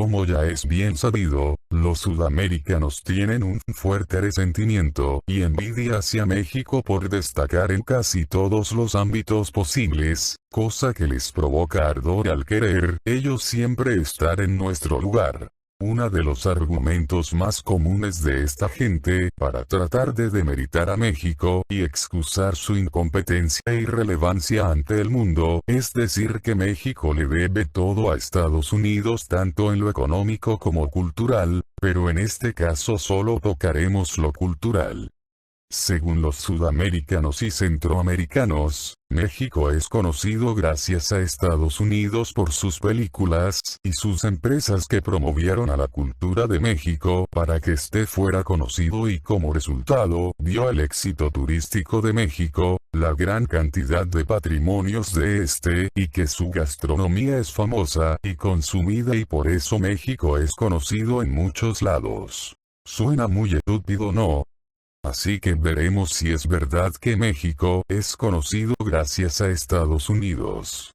Como ya es bien sabido, los sudamericanos tienen un fuerte resentimiento y envidia hacia México por destacar en casi todos los ámbitos posibles, cosa que les provoca ardor al querer ellos siempre estar en nuestro lugar. Uno de los argumentos más comunes de esta gente para tratar de demeritar a México y excusar su incompetencia e irrelevancia ante el mundo es decir que México le debe todo a Estados Unidos tanto en lo económico como cultural, pero en este caso solo tocaremos lo cultural. Según los sudamericanos y centroamericanos, México es conocido gracias a Estados Unidos por sus películas y sus empresas que promovieron a la cultura de México para que éste fuera conocido y como resultado dio el éxito turístico de México, la gran cantidad de patrimonios de este y que su gastronomía es famosa y consumida y por eso México es conocido en muchos lados. Suena muy estúpido, ¿no? Así que veremos si es verdad que México es conocido gracias a Estados Unidos.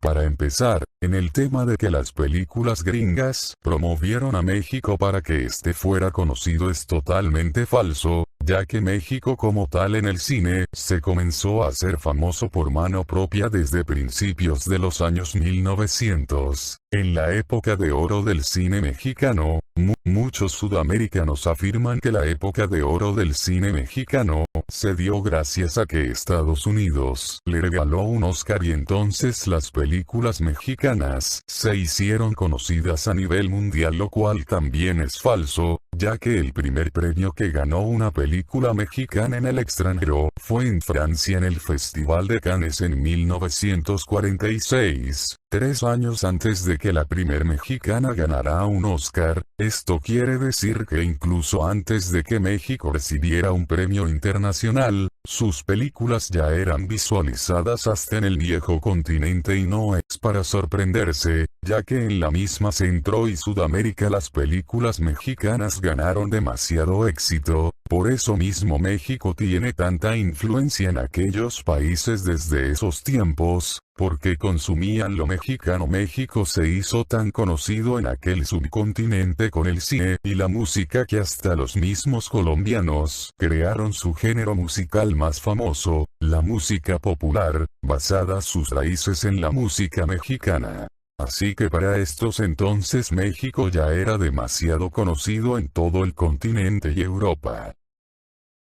Para empezar, en el tema de que las películas gringas promovieron a México para que éste fuera conocido es totalmente falso, ya que México como tal en el cine se comenzó a hacer famoso por mano propia desde principios de los años 1900. En la época de oro del cine mexicano, muchos sudamericanos afirman que la época de oro del cine mexicano se dio gracias a que Estados Unidos le regaló un Oscar y entonces las películas mexicanas se hicieron conocidas a nivel mundial, lo cual también es falso, ya que el primer premio que ganó una película mexicana en el extranjero fue en Francia en el Festival de Cannes en 1946, 3 años antes de que la primer mexicana ganara un Oscar. Esto quiere decir que incluso antes de que México recibiera un premio internacional, sus películas ya eran visualizadas hasta en el viejo continente y no es para sorprenderse, ya que en la misma Centro y Sudamérica las películas mexicanas ganaron demasiado éxito, por eso mismo México tiene tanta influencia en aquellos países desde esos tiempos, porque consumían lo mexicano. México se hizo tan conocido en aquel subcontinente con el cine y la música que hasta los mismos colombianos crearon su género musical más famoso, la música popular, basada sus raíces en la música mexicana. Así que para estos entonces México ya era demasiado conocido en todo el continente y Europa.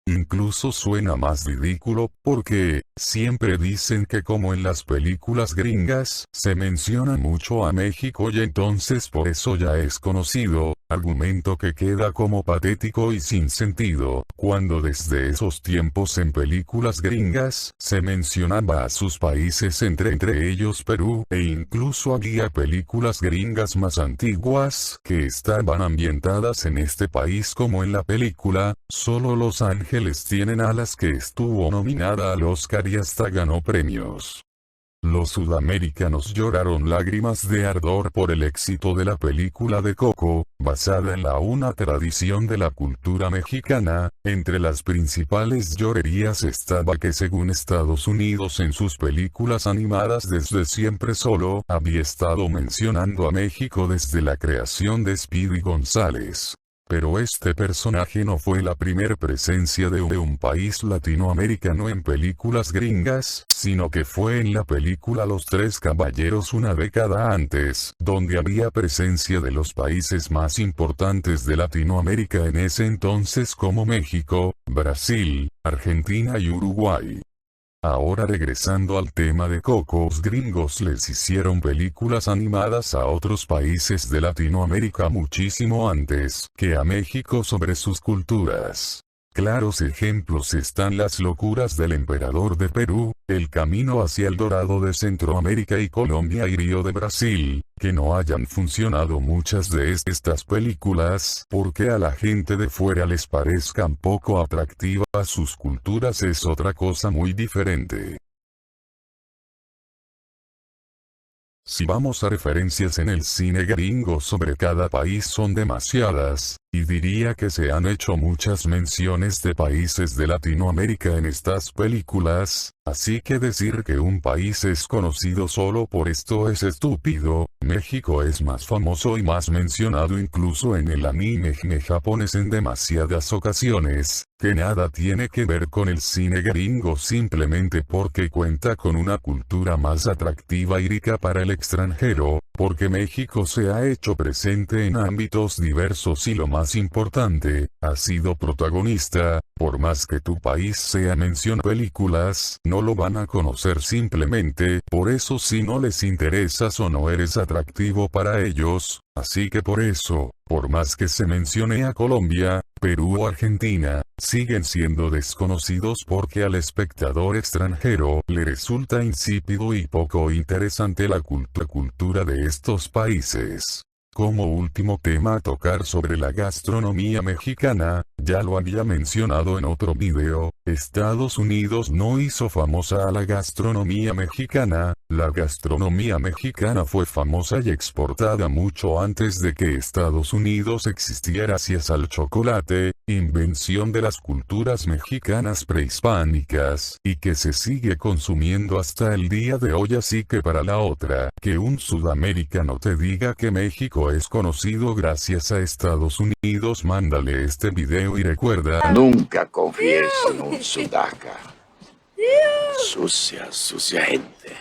Incluso suena más ridículo, porque siempre dicen que como en las películas gringas se menciona mucho a México y entonces por eso ya es conocido, argumento que queda como patético y sin sentido, cuando desde esos tiempos en películas gringas se mencionaba a sus países entre ellos Perú, e incluso había películas gringas más antiguas que estaban ambientadas en este país como en la película Solo Los Ángeles Tienen Alas, que estuvo nominada al Oscar y hasta ganó premios. Los sudamericanos lloraron lágrimas de ardor por el éxito de la película de Coco, basada en una tradición de la cultura mexicana. Entre las principales llorerías estaba que según Estados Unidos en sus películas animadas desde siempre solo había estado mencionando a México desde la creación de Speedy González. Pero este personaje no fue la primer presencia de un país latinoamericano en películas gringas, sino que fue en la película Los Tres Caballeros una década antes, donde había presencia de los países más importantes de Latinoamérica en ese entonces como México, Brasil, Argentina y Uruguay. Ahora regresando al tema de Coco, los gringos les hicieron películas animadas a otros países de Latinoamérica muchísimo antes que a México sobre sus culturas. Claros ejemplos están Las locuras del emperador de Perú, El camino hacia el dorado de Centroamérica y Colombia y Río de Brasil, que no hayan funcionado muchas de estas películas porque a la gente de fuera les parezcan poco atractivas sus culturas es otra cosa muy diferente. Si vamos a referencias en el cine gringo sobre cada país son demasiadas, Y diría que se han hecho muchas menciones de países de Latinoamérica en estas películas, así que decir que un país es conocido solo por esto es estúpido. México es más famoso y más mencionado incluso en el anime japonés en demasiadas ocasiones, que nada tiene que ver con el cine gringo simplemente porque cuenta con una cultura más atractiva y rica para el extranjero, porque México se ha hecho presente en ámbitos diversos y lo más importante, ha sido protagonista. Por más que tu país sea mencionado en películas, no lo van a conocer simplemente, por eso si no les interesas o no eres atractivo para ellos, así que por eso, por más que se mencione a Colombia, Perú o Argentina, siguen siendo desconocidos porque al espectador extranjero le resulta insípido y poco interesante la cultura de estos países. Como último tema a tocar sobre la gastronomía mexicana, ya lo había mencionado en otro video, Estados Unidos no hizo famosa a la gastronomía mexicana, la gastronomía mexicana fue famosa y exportada mucho antes de que Estados Unidos existiera gracias al chocolate, invención de las culturas mexicanas prehispánicas, y que se sigue consumiendo hasta el día de hoy, así que para la otra, que un sudamericano te diga que México es conocido gracias a Estados Unidos, mándale este video y recuerda, nunca confíes en un sudaca. Sucia, sucia gente.